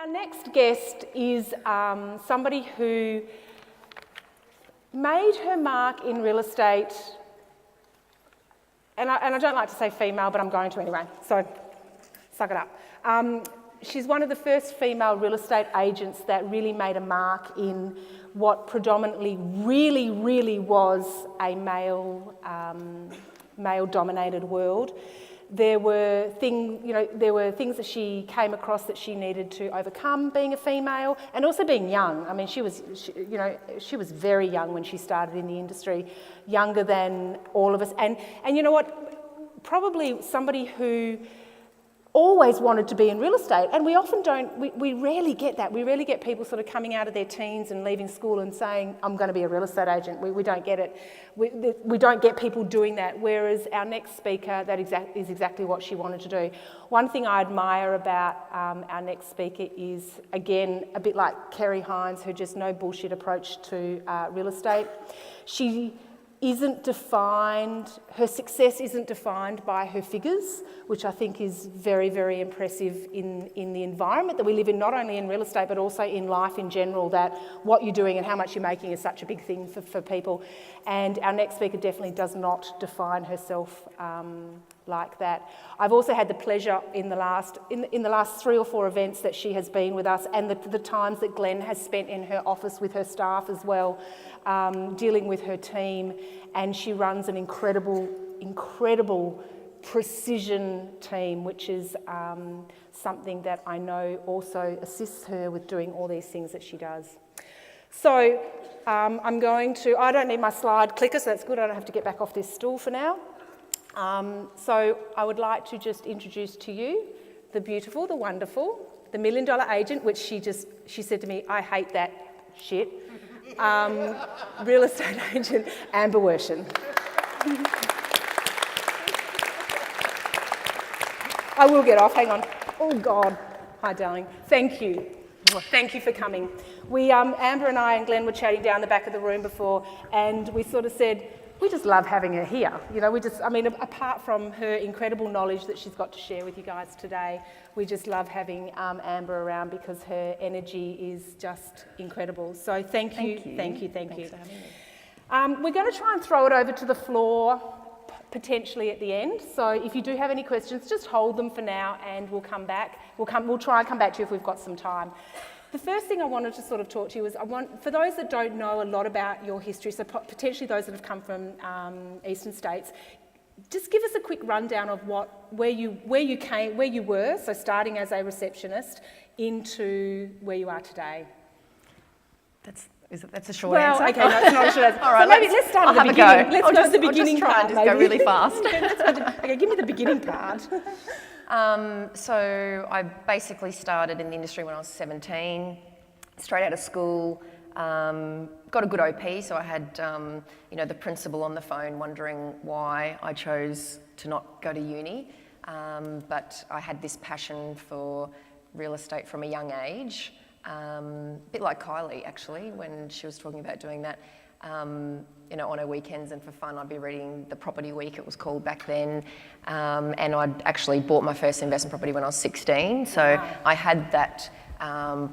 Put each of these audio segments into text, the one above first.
Our next guest is somebody who made her mark in real estate, and I don't like to say female, but I'm going to anyway, so suck it up. She's one of the first female real estate agents that really made a mark in what predominantly really was a male-dominated world. There were things that she came across that she needed to overcome being a female, and also being young. I mean, she was very young when she started in the industry, younger than all of us. And you know what? Probably somebody who always wanted to be in real estate, and we often don't, we rarely get that. We rarely get people sort of coming out of their teens and leaving school and saying, I'm going to be a real estate agent. We don't get it. We don't get people doing that, whereas our next speaker, that is exactly what she wanted to do. One thing I admire about our next speaker is, again, a bit like Kerry Hines, her just no bullshit approach to real estate. She isn't defined, her success isn't defined by her figures, which I think is very impressive in the environment that we live in, not only in real estate, but also in life in general, that what you're doing and how much you're making is such a big thing for people. And our next speaker definitely does not define herself like that. I've also had the pleasure in the last 3 or 4 events that she has been with us, and the times that Glenn has spent in her office with her staff as well, dealing with her team, and she runs an incredible precision team, which is something that I know also assists her with doing all these things that she does. So I don't need my slide clicker, so that's good. I don't have to get back off this stool for now. So I would like to just introduce to you the beautiful, the wonderful, the $1 Million Agent, which she said to me, I hate that shit, real estate agent, Amber Werschen. I will get off, hang on. Oh God, hi darling, thank you. Thank you for coming. Amber and I and Glenn were chatting down the back of the room before, and we sort of said, we just love having her here. You know, apart from her incredible knowledge that she's got to share with you guys today, we just love having Amber around because her energy is just incredible. So thank you. Thanks for having me. We're going to try and throw it over to the floor, potentially at the end. So if you do have any questions, just hold them for now, and we'll come back. We'll try and come back to you if we've got some time. The first thing I wanted to sort of talk to you is, for those that don't know a lot about your history, so potentially those that have come from eastern states, just give us a quick rundown of where you were, so starting as a receptionist into where you are today. That's a short answer. Okay, no, it's not a short answer. All right, so maybe let's start at the beginning. Let's go to the beginning part. I'll just go really fast. Okay, give me the beginning part. So I basically started in the industry when I was 17, straight out of school, got a good OP, so I had the principal on the phone wondering why I chose to not go to uni, but I had this passion for real estate from a young age, a bit like Kylie actually, when she was talking about doing that. On her weekends and for fun, I'd be reading The Property Week, it was called back then, and I'd actually bought my first investment property when I was 16, so wow. I had that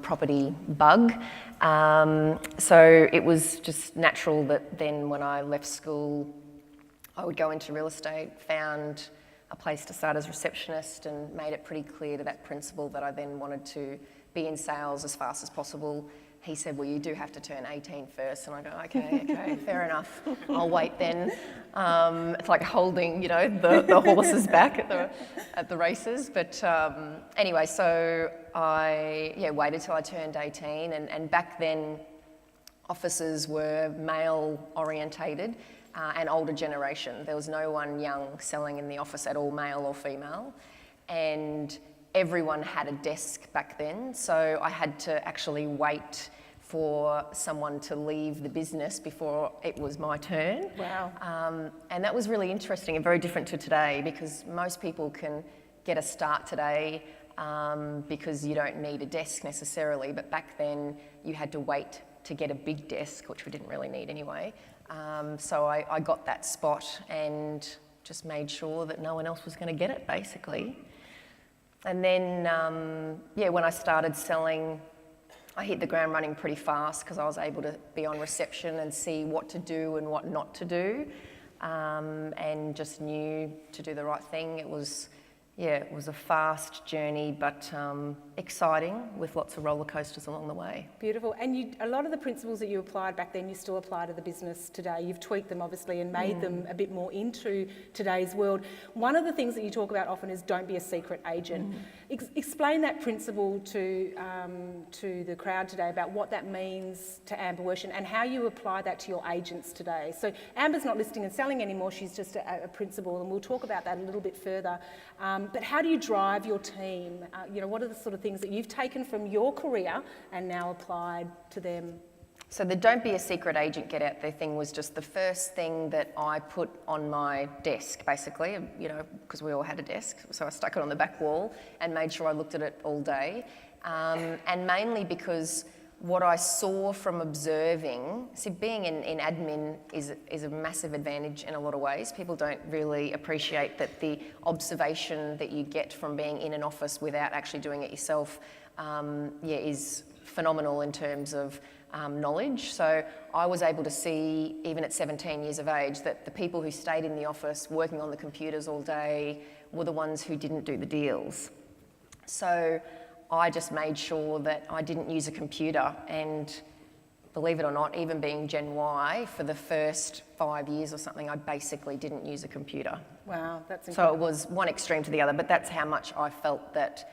property bug. So it was just natural that then when I left school, I would go into real estate, found a place to start as receptionist, and made it pretty clear to that principal that I then wanted to be in sales as fast as possible. He said, well, you do have to turn 18 first. And I go, okay, fair enough. I'll wait then. It's like holding, the horses back at the races. But anyway, so I waited till I turned 18. And back then, offices were male orientated and older generation. There was no one young selling in the office at all, male or female. And everyone had a desk back then, so I had to actually wait for someone to leave the business before it was my turn. Wow. And that was really interesting and very different to today, because most people can get a start today because you don't need a desk necessarily, but back then you had to wait to get a big desk, which we didn't really need anyway. So I got that spot and just made sure that no one else was going to get it, basically. And then, when I started selling, I hit the ground running pretty fast because I was able to be on reception and see what to do and what not to do, and just knew to do the right thing. It was a fast journey, but exciting, with lots of roller coasters along the way. Beautiful. And a lot of the principles that you applied back then, you still apply to the business today. You've tweaked them, obviously, and made them a bit more into today's world. One of the things that you talk about often is don't be a secret agent. Explain that principle to the crowd today about what that means to Amber Worsham and how you apply that to your agents today. So Amber's not listing and selling anymore, she's just a principal, and we'll talk about that a little bit further. But how do you drive your team? What are the sort of things that you've taken from your career and now applied to them? So the don't be a secret agent, get out there thing was just the first thing that I put on my desk, basically, because we all had a desk. So I stuck it on the back wall and made sure I looked at it all day. And mainly because what I saw from observing, being in admin is a massive advantage in a lot of ways. People don't really appreciate that the observation that you get from being in an office without actually doing it yourself, is phenomenal in terms of knowledge. So I was able to see, even at 17 years of age, that the people who stayed in the office working on the computers all day were the ones who didn't do the deals. So I just made sure that I didn't use a computer, and believe it or not, even being Gen Y, for the first 5 years or something, I basically didn't use a computer. Wow, that's incredible. So it was one extreme to the other, but that's how much I felt that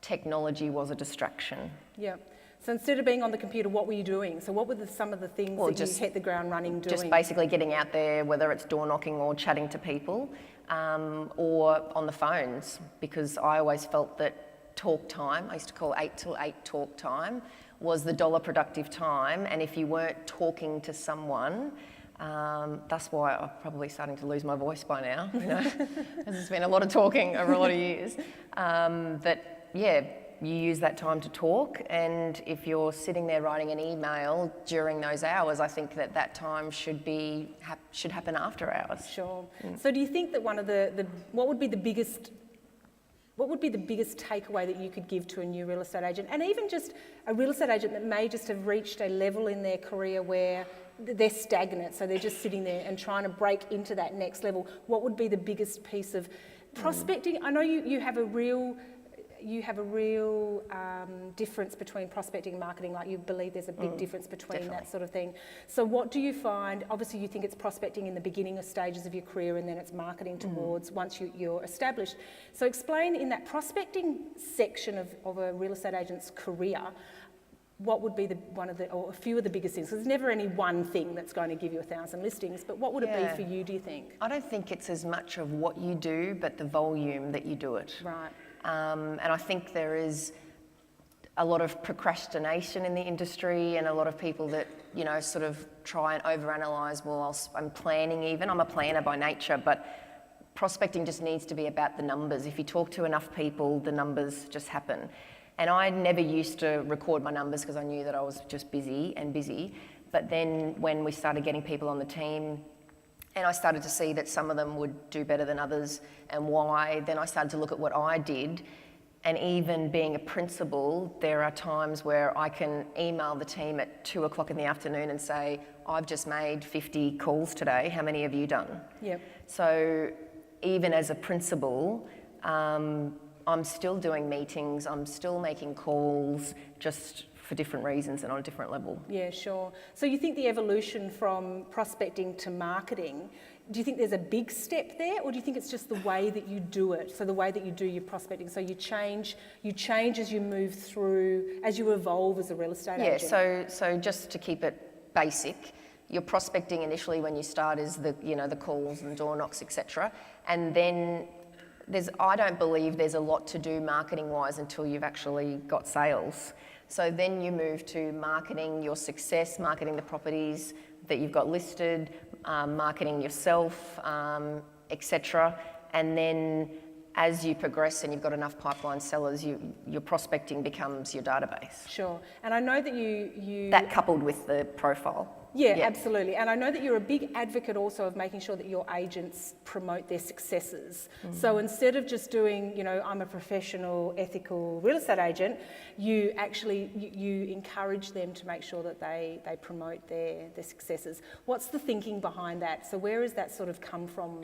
technology was a distraction. Yeah. So instead of being on the computer, what were you doing? So what were some of the things that you hit the ground running doing? Just basically getting out there, whether it's door knocking or chatting to people, or on the phones, because I always felt that talk time, I used to call 8 till 8 talk time, was the dollar productive time. And if you weren't talking to someone, that's why I'm probably starting to lose my voice by now, because there's been a lot of talking over a lot of years, you use that time to talk. And if you're sitting there writing an email during those hours, I think that time should happen after hours. Sure. So do you think that one of what would be the biggest takeaway that you could give to a new real estate agent, and even just a real estate agent that may just have reached a level in their career where they're stagnant, so they're just sitting there and trying to break into that next level? What would be the biggest piece of prospecting? I know you have a real difference between prospecting and marketing, like you believe there's a big difference between Definitely. that sort of thing. So what do you find? Obviously you think it's prospecting in the beginning of stages of your career, and then it's marketing towards once you're established. So explain, in that prospecting section of a real estate agent's career, what would be a few of the biggest things? There's never any one thing that's going to give you 1,000 listings, but what would it be for you, do you think? I don't think it's as much of what you do, but the volume that you do it. Right. And I think there is a lot of procrastination in the industry, and a lot of people that, sort of try and overanalyze, I'm planning even. I'm a planner by nature, but prospecting just needs to be about the numbers. If you talk to enough people, the numbers just happen. And I never used to record my numbers because I knew that I was just busy. But then when we started getting people on the team, and I started to see that some of them would do better than others, and why, then I started to look at what I did. And even being a principal, there are times where I can email the team at 2:00 in the afternoon and say, I've just made 50 calls today, how many have you done? Yep. So even as a principal, I'm still doing meetings, I'm still making calls, just for different reasons and on a different level. Yeah, sure. So you think the evolution from prospecting to marketing, do you think there's a big step there, or do you think it's just the way that you do it? So the way that you do your prospecting, so you change as you move through, as you evolve as a real estate agent? Yeah, so just to keep it basic, your prospecting initially when you start is the calls and door knocks, etc. And then I don't believe there's a lot to do marketing-wise until you've actually got sales. So then you move to marketing your success, marketing the properties that you've got listed, marketing yourself, etc. And then as you progress and you've got enough pipeline sellers, your prospecting becomes your database. Sure. And I know that you... That coupled with the profile. Yeah, absolutely. And I know that you're a big advocate also of making sure that your agents promote their successes. So instead of just doing, you know, I'm a professional, ethical real estate agent, you actually, you encourage them to make sure that they promote their successes. What's the thinking behind that? So where has that sort of come from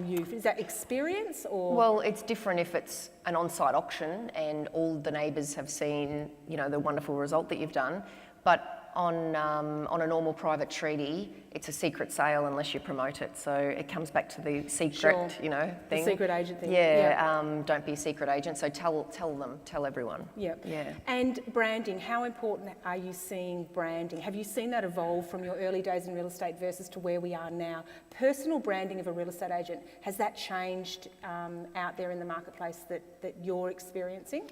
you? Is that experience or? Well, it's different if it's an on-site auction and all the neighbours have seen, you know, the wonderful result that you've done. But on a normal private treaty, it's a secret sale unless you promote it. So it comes back to the secret, you know, thing. The secret agent thing. Yeah, don't be a secret agent. So tell everyone. Yeah. Yeah. And branding, how important are you seeing branding? Have you seen that evolve from your early days in real estate versus to where we are now? Personal branding of a real estate agent, has that changed out there in the marketplace that you're experiencing?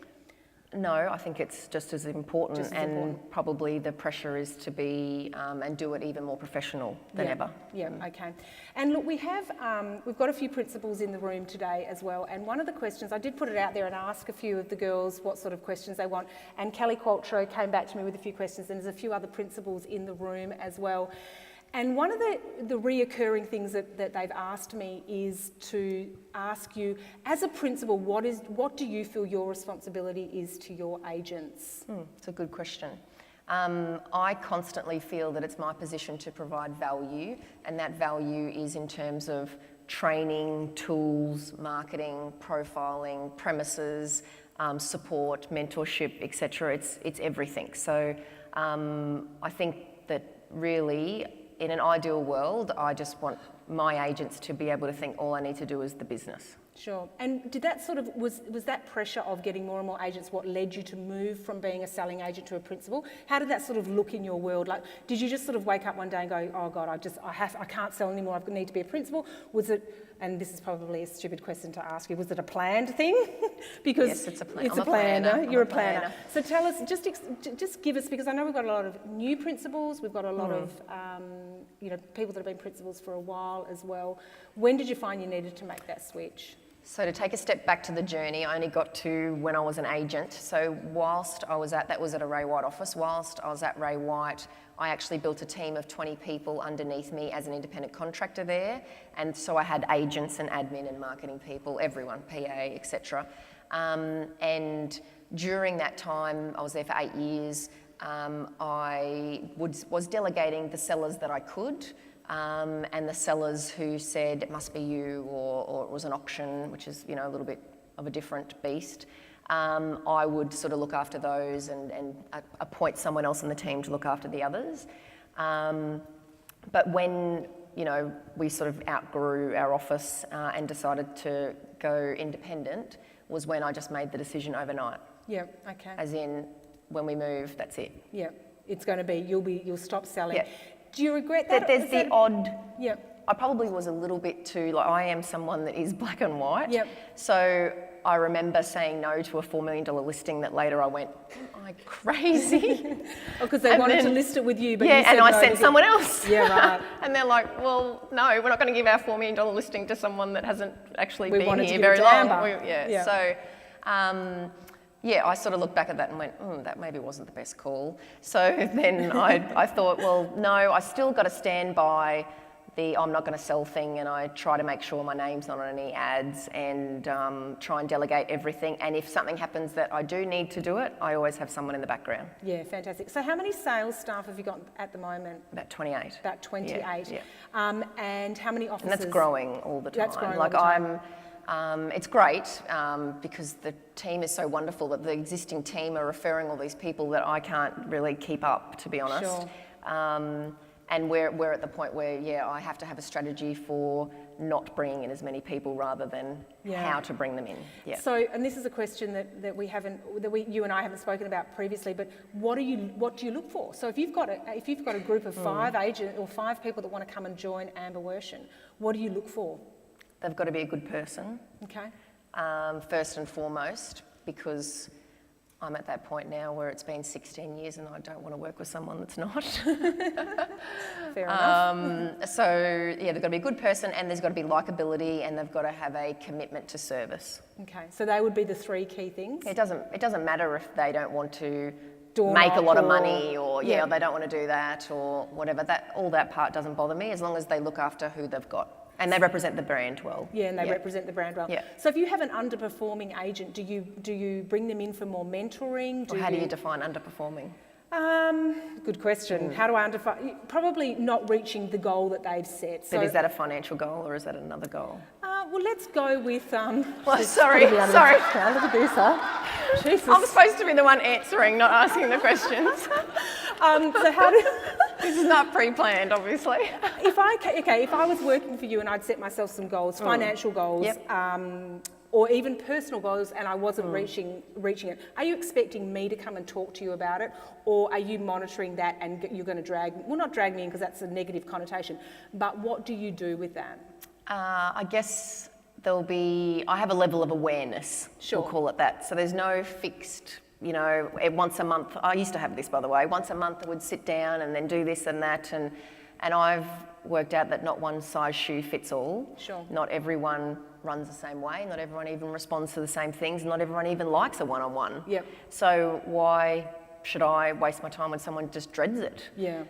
No, I think it's just as important, probably the pressure is to be and do it even more professional than ever. Yeah, okay. And look, we've got a few principals in the room today as well, and one of the questions, I did put it out there and ask a few of the girls what sort of questions they want, and Kelly Qualtrough came back to me with a few questions, and there's a few other principals in the room as well. And one of the reoccurring things that they've asked me is to ask you, as a principal, what do you feel your responsibility is to your agents? It's a good question. I constantly feel that it's my position to provide value, and that value is in terms of training, tools, marketing, profiling, premises, support, mentorship, etc. It's everything. So I think that really, in an ideal world, I just want my agents to be able to think all I need to do is the business. Sure. And did that sort of, was that pressure of getting more and more agents what led you to move from being a selling agent to a principal? How did that sort of look in your world? Like, did you just sort of wake up one day and go, oh God, I can't sell anymore, I need to be a principal? Was it, and this is probably a stupid question to ask you, was it a planned thing? Because yes, it's a plan. It's I'm a planner. You're a planner. planner. So tell us, just give us, because I know we've got a lot of new principals, we've got a lot of you know, people that have been principals for a while as well. When did you find you needed to make that switch? So to take a step back to the journey, I only got to when I was an agent. So whilst I was that was at a Ray White office, whilst I was at Ray White, I actually built a team of 20 people underneath me as an independent contractor there. And so I had agents and admin and marketing people, everyone, PA, etc. And during that time, I was there for 8 years, I was delegating the sellers that I could. And the sellers who said it must be you, or it was an auction, which is, you know, a little bit of a different beast, I would sort of look after those and appoint someone else in the team to look after the others. But when, you know, we sort of outgrew our office and decided to go independent, was when I just made the decision overnight. Yeah, okay. As in, when we move, that's it. Yeah, it's going to be, you'll stop selling. Yeah. Do you regret that? There's the odd. Yeah. I probably was a little bit too, like, I am someone that is black and white. Yep. So I remember saying no to a $4 million listing that later I went, am I crazy? Because they wanted to list it with you, but yeah, you said and I no sent someone else. Yeah, right. And they're like, well, no, we're not going to give our $4 million listing to someone that hasn't actually been here very long. Yeah. So, yeah, I sort of looked back at that and went, that maybe wasn't the best call. So then I thought, well, no, I still got to stand by the I'm not going to sell thing, and I try to make sure my name's not on any ads and try and delegate everything. And if something happens that I do need to do it, I always have someone in the background. Yeah, fantastic. So how many sales staff have you got at the moment? About 28. About 28. Yeah. And how many offices? And that's growing all the time. That's growing all the time. It's great because the team is so wonderful that the existing team are referring all these people that I can't really keep up, to be honest. Sure. And we're at the point where, I have to have a strategy for not bringing in as many people rather than how to bring them in. Yeah. So, and this is a question that you and I haven't spoken about previously, but what do you look for? So if you've got a group of 5 agents or 5 people that want to come and join Amber Worsham, what do you look for? They've got to be a good person. Okay. First and foremost, because I'm at that point now where it's been 16 years and I don't want to work with someone that's not. Fair enough. So, they've got to be a good person, and there's got to be likability, and they've got to have a commitment to service. Okay, so they would be the 3 key things? It doesn't matter if they don't want to make a lot of or- money, or they don't want to do that, or whatever. All that part doesn't bother me, as long as they look after who they've got and they represent the brand well. Yeah, and they represent the brand well. Yeah. So if you have an underperforming agent, do you bring them in for more mentoring? How do you define underperforming? Good question. How do I define? Probably not reaching the goal that they've set. But is that a financial goal, or is that another goal? Well, let's go with. Well, sorry. Look at this, huh? Jesus. I'm supposed to be the one answering, not asking the questions. So how do? This is not pre-planned, obviously. If I was working for you and I'd set myself some goals, financial goals, or even personal goals, and I wasn't reaching it, are you expecting me to come and talk to you about it, or are you monitoring that and you're going to not drag me in because that's a negative connotation, but what do you do with that? I guess I have a level of awareness, we'll call it that. So there's no fixed, once a month. I used to have this, by the way. Once a month I would sit down and then do this and that, and I've worked out that not one size shoe fits all. Sure. Not everyone runs the same way. Not everyone even responds to the same things. Not everyone even likes a one-on-one. Yep. So why should I waste my time when someone just dreads it? Yeah.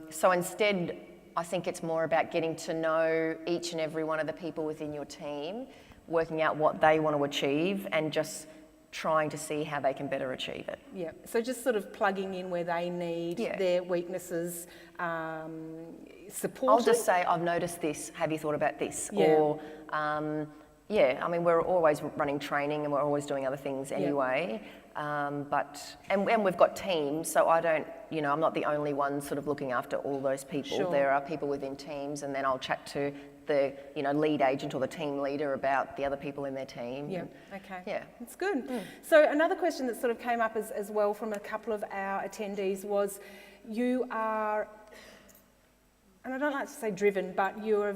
So instead, I think it's more about getting to know each and every one of the people within your team, working out what they want to achieve, and just trying to see how they can better achieve it. Yeah, so just sort of plugging in where they need their weaknesses, support. I'll just say, I've noticed this, have you thought about this? Yeah. Or, we're always running training and we're always doing other things anyway. And we've got teams, so I don't, I'm not the only one sort of looking after all those people. Sure. There are people within teams, and then I'll chat to the lead agent or the team leader about the other people in their team. Yeah, okay. Yeah. That's good. So another question that sort of came up as well from a couple of our attendees was, you are, and I don't like to say driven, but you're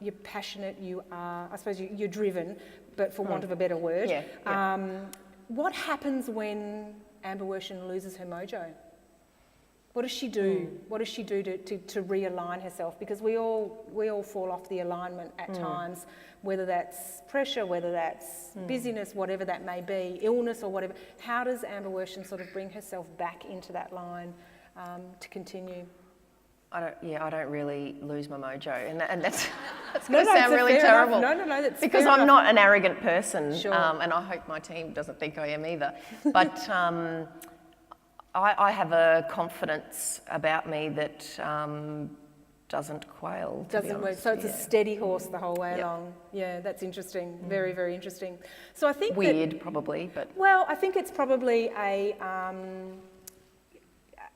you're passionate, I suppose you're driven, but for want of a better word. Yeah. What happens when Amber Wershen loses her mojo? What does she do? What does she do to realign herself? Because we all fall off the alignment at times, whether that's pressure, whether that's busyness, whatever that may be, illness or whatever. How does Amber Wershen sort of bring herself back into that line to continue? I don't really lose my mojo, and that's No, going to sound really terrible. No, that's because fair I'm enough. not an arrogant person, Sure. and I hope my team doesn't think I am either. But I have a confidence about me that doesn't quail. To be Doesn't work. honest. So it's a steady horse the whole way Yeah. along. Yeah, that's interesting. Very, very interesting. So I think Weird, probably, but Well, I think it's probably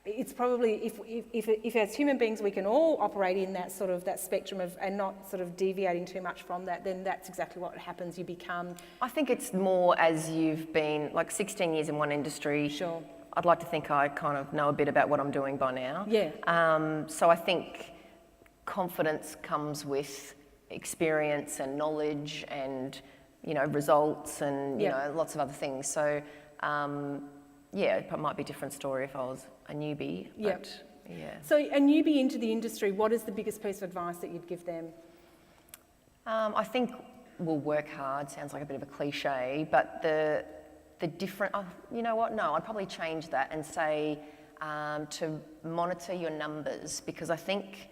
it's probably if as human beings we can all operate in that sort of that spectrum of and not sort of deviating too much from that, then that's exactly what happens. You become I think it's more as you've been like 16 years in one industry. Sure. I'd like to think I kind of know a bit about what I'm doing by now. Yeah. So I think confidence comes with experience and knowledge and, results and, lots of other things. So, it might be a different story if I was a newbie. Yep. But, yeah. So a newbie into the industry, what is the biggest piece of advice that you'd give them? I think we'll work hard. Sounds like a bit of a cliche, but the different, you know what? No, I'd probably change that and say to monitor your numbers, because I think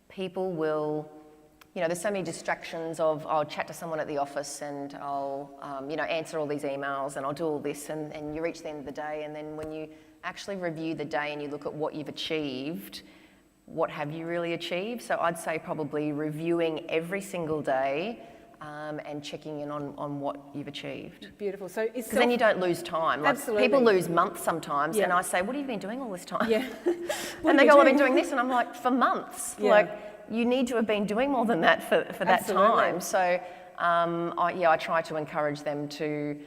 people will, there's so many distractions of I'll chat to someone at the office and I'll, answer all these emails and I'll do all this and you reach the end of the day, and then when you actually review the day and you look at what you've achieved, what have you really achieved? So I'd say probably reviewing every single day and checking in on what you've achieved. Beautiful. So because then you don't lose time. Like, Absolutely. people lose months sometimes, Yeah. and I say, "What have you been doing all this time?" Yeah. And they go, "I've been doing this," and I'm like, "For months." Yeah. Like, you need to have been doing more than that for that Absolutely. time. So, I try to encourage them to,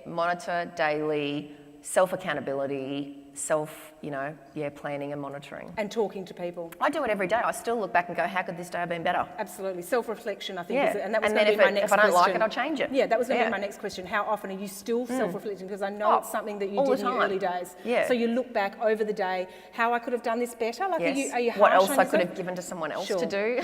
monitor daily, self-accountability, planning and monitoring. And talking to people. I do it every day. I still look back and go, how could this day have been better? Absolutely. Self-reflection, I think, Yeah. is it? And that was And going to then be my next if I don't question. like it, I'll change it. Yeah, that was going to Yeah. be my next question. How often are you still self-reflecting? Because I know it's something that you all did the in your time. early days. Yeah. So you look back over the day, how I could have done this better? Like, Yes. are you What harsh else on I could yourself? have given to someone else Sure. to do?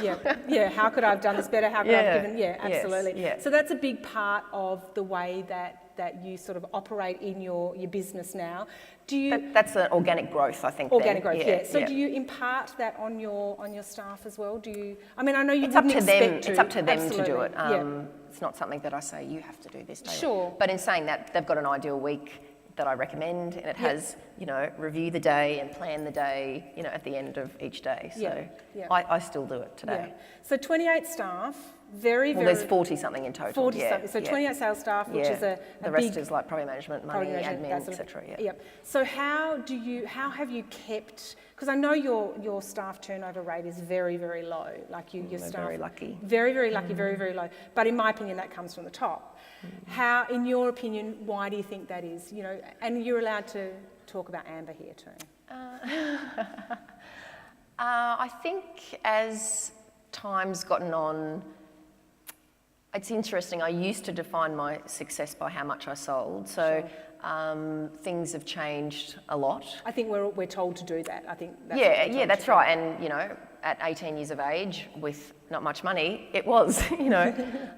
Yeah. How could I have done this better? How could I have given? Yeah, Yes. absolutely. Yeah. So that's a big part of the way that that you sort of operate in your business now. Do you That's an organic growth, I think. organic then. growth? Yeah. So do you impart that on your staff as well? Do you? I mean, I know you It's up wouldn't to them. expect to. It's up to them to do Absolutely. it. Yeah. It's not something that I say you have to do this day. Sure. But in saying that, they've got an ideal week that I recommend, and it has, review the day and plan the day, at the end of each day. So I still do it today. Yeah. So 28 staff, very. There's 40 something in total. 40 something. So 28 sales staff, which is a the rest big is like property management, money, admin, etc. Yep. So how have you kept? Because I know your staff turnover rate is very, very low. Like your staff. Very lucky. Very, very lucky. Very, very low. But in my opinion, that comes from the top. How, in your opinion, why do you think that is? And you're allowed to talk about Amber here too. I think as time's gotten on, it's interesting. I used to define my success by how much I sold. So things have changed a lot. I think we're told to do that. I think that's that's right. And at 18 years of age, with not much money, it was. And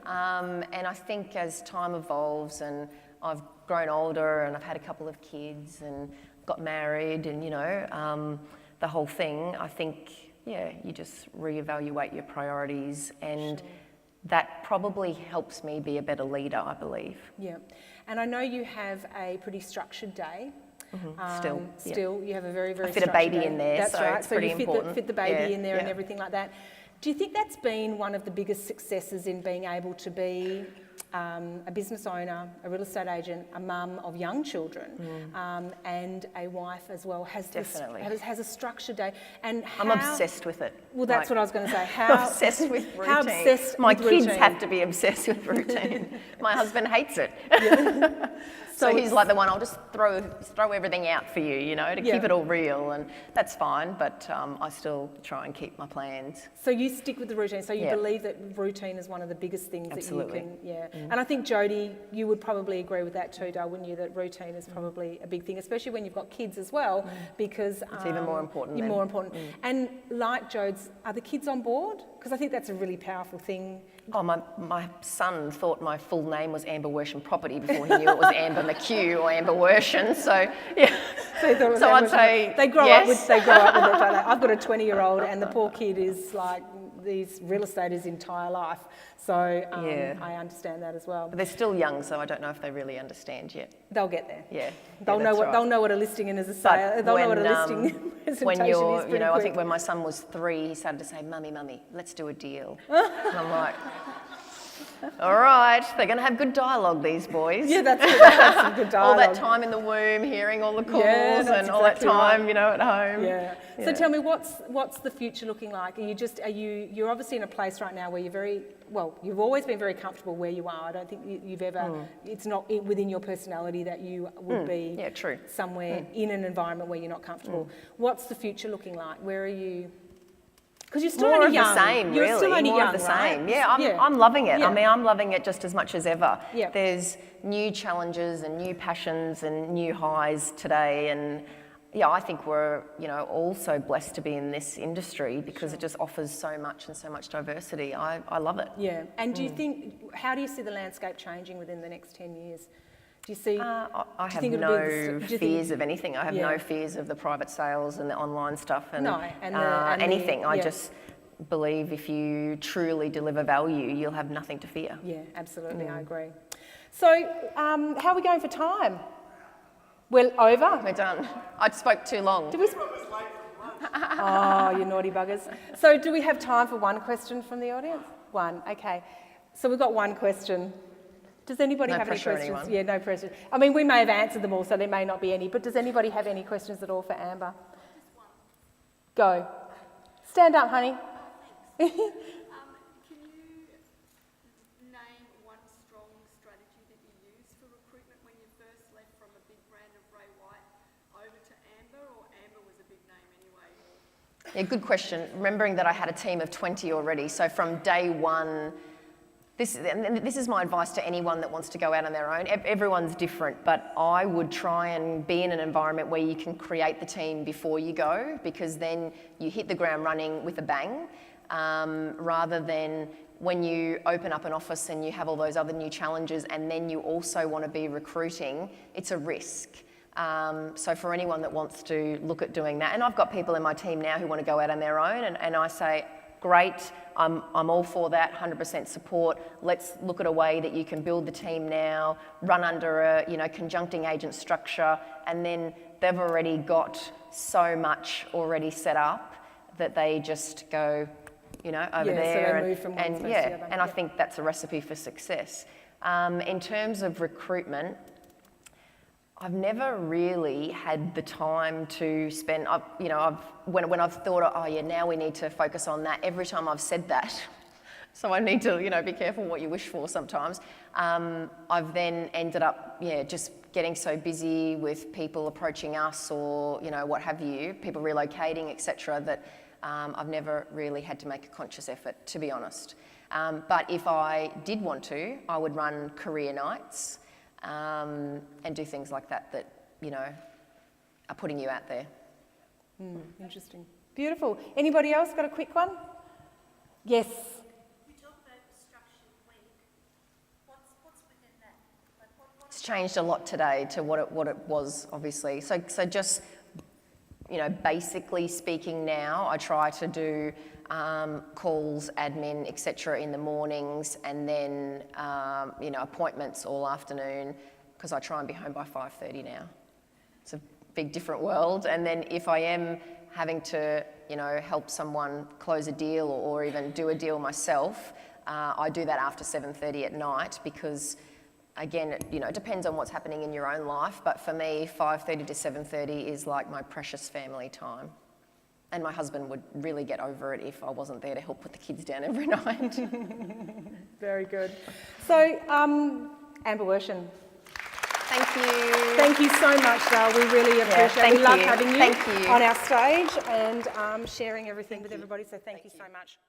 I think as time evolves and I've grown older and I've had a couple of kids and got married and the whole thing, I think you just reevaluate your priorities and. That probably helps me be a better leader, I believe. Yeah, and I know you have a pretty structured day. Still, you have a very, very I fit a baby day. in there, That's so right. it's so pretty you important. Fit the baby in there and everything like that. Do you think that's been one of the biggest successes in being able to be a business owner, a real estate agent, a mum of young children, and a wife as well? Definitely. Has a structured day. And I'm obsessed with it. Well, that's what I was going to say. Obsessed with routine. How obsessed My with kids routine? have to be obsessed with routine. My husband hates it. So he's like the one, I'll just throw everything out for you, to keep it all real, and that's fine, but I still try and keep my plans. So you stick with the routine, so you believe that routine is one of the biggest things that you can, And I think, Jodie, you would probably agree with that too, Dale, wouldn't you, that routine is probably a big thing, especially when you've got kids as well, because... It's even more important More important. And like Jode's, are the kids on board? Because I think that's a really powerful thing. Oh, my son thought my full name was Amber Worsham Property before he knew it was Amber McHugh or Amber Worsham. So yeah. So I'd say they grow up with it, don't they? I've got a 20-year-old, and the poor kid is like these real estate his entire life. So I understand that as well. But they're still young, so I don't know if they really understand yet. They'll get there. Yeah. They'll know what a listing is as a sale. They'll know what a listing presentation when you're, is pretty I quick. think when my son was 3, he started to say, "Mummy, let's do a deal." And I'm like, all right, they're going to have good dialogue, these boys. Yeah, that's good. That's some good dialogue. All that time in the womb, hearing all the calls, and all that time, at home. Yeah. So tell me, what's the future looking like? You're obviously in a place right now where you've always been very comfortable where you are. I don't think you've ever. It's not within your personality that you would be. True. Somewhere in an environment where you're not comfortable. What's the future looking like? Where are you? Because you're still only young. More of the same, really. You're still only More young, of the right? same. Yeah, I'm loving it. Yeah. I mean, I'm loving it just as much as ever. Yeah. There's new challenges and new passions and new highs today, and I think we're also blessed to be in this industry because it just offers so much and so much diversity. I love it. Yeah. And do you think? How do you see the landscape changing within the next 10 years? Do you see? I have no fears of anything. I have no fears of the private sales and the online stuff and anything. I just believe if you truly deliver value, you'll have nothing to fear. Yeah, absolutely. I agree. So, how are we going for time? We're over. We're done. I spoke too long. Did we? Oh, you naughty buggers. So, do we have time for one question from the audience? One. Okay. So we've got one question. Does anybody have any questions? Anyone. Yeah, no pressure. I mean, we may have answered them all, so there may not be any, but does anybody have any questions at all for Amber? Just one. Go. Stand up, honey. Can you name one strong strategy that you used for recruitment when you first left from a big brand of Ray White over to Amber, or Amber was a big name anyway? Yeah, good question. Remembering that I had a team of 20 already, so from day one, this is my advice to anyone that wants to go out on their own. Everyone's different, but I would try and be in an environment where you can create the team before you go, because then you hit the ground running with a bang, rather than when you open up an office and you have all those other new challenges and then you also want to be recruiting, it's a risk. So for anyone that wants to look at doing that, and I've got people in my team now who want to go out on their own, and I say, great, I'm all for that, 100% support. Let's look at a way that you can build the team now, run under a conjuncting agent structure, and then they've already got so much already set up that they just go, over there. So they move from one space to the other. And I think that's a recipe for success. In terms of recruitment, I've never really had the time to spend, when I've thought, now we need to focus on that, every time I've said that, so I need to, be careful what you wish for sometimes, I've then ended up, just getting so busy with people approaching us or, what have you, people relocating, etc., that I've never really had to make a conscious effort, to be honest. But if I did want to, I would run career nights, and do things like that are putting you out there. Interesting. Beautiful. Anybody else got a quick one? Yes. You talk about structured week. What's within that? Like It's changed a lot today to what it was, obviously. So just, basically speaking now, I try to do calls, admin, etc. in the mornings, and then appointments all afternoon, because I try and be home by 5:30 now. It's a big different world. And then if I am having to help someone close a deal or even do a deal myself, I do that after 7:30 at night, because again, it depends on what's happening in your own life, but for me 5:30 to 7:30 is like my precious family time. And my husband would really get over it if I wasn't there to help put the kids down every night. Very good. So, Amber Worsham, Thank you. thank you so much, Dale. We really appreciate it. We love having you Thank you. on our stage and sharing everything with everybody, so thank you so much.